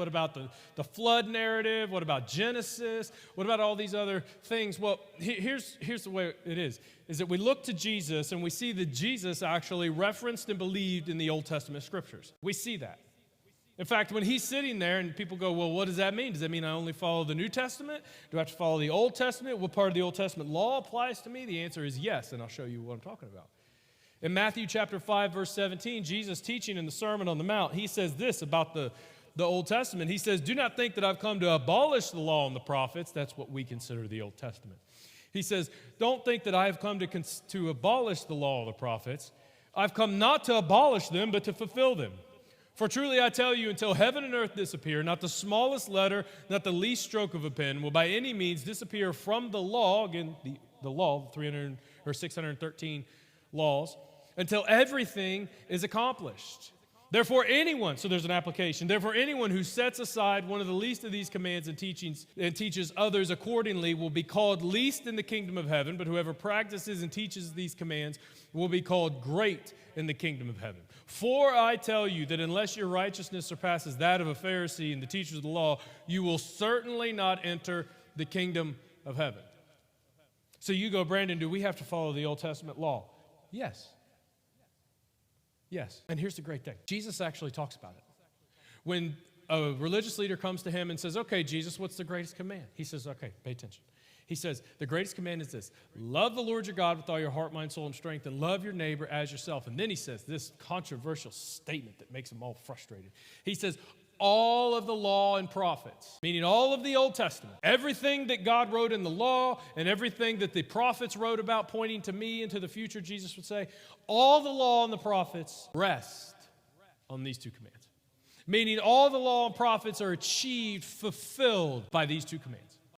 What about the flood narrative? What about Genesis? What about all these other things? Well, here's the way it is that we look to Jesus and we see that Jesus actually referenced and believed in the Old Testament scriptures. We see that. In fact, when he's sitting there and people go, well, what does that mean? Does that mean I only follow the New Testament? Do I have to follow the Old Testament? What part of the Old Testament law applies to me? The answer is yes, and I'll show you what I'm talking about. In Matthew chapter 5, verse 17, Jesus teaching in the Sermon on the Mount, he says this about the Old Testament. He says, do not think that I've come to abolish the law and the prophets. That's what we consider the Old Testament. He says, don't think that I have come to abolish the law of the prophets. I've come not to abolish them, but to fulfill them. For truly I tell you, until heaven and earth disappear, not the smallest letter, not the least stroke of a pen will by any means disappear from the law, again, the law, 300 or 613 laws, until everything is accomplished. Therefore anyone, so there's an application, therefore anyone who sets aside one of the least of these commands and teaches others accordingly will be called least in the kingdom of heaven, but whoever practices and teaches these commands will be called great in the kingdom of heaven. For I tell you that unless your righteousness surpasses that of a Pharisee and the teachers of the law, you will certainly not enter the kingdom of heaven. So you go, Brandon, do we have to follow the Old Testament law? Yes. Yes. And here's the great thing. Jesus actually talks about it. When a religious leader comes to him and says, okay, Jesus, what's the greatest command? He says, okay, pay attention. He says, the greatest command is this: love the Lord your God with all your heart, mind, soul, and strength, and love your neighbor as yourself. And then he says this controversial statement that makes them all frustrated. He says, all of the law and prophets, meaning all of the Old Testament, everything that God wrote in the law and everything that the prophets wrote about pointing to me and to the future, Jesus would say, all the law and the prophets rest on these two commands. Meaning all the law and prophets are achieved, fulfilled by these two commands.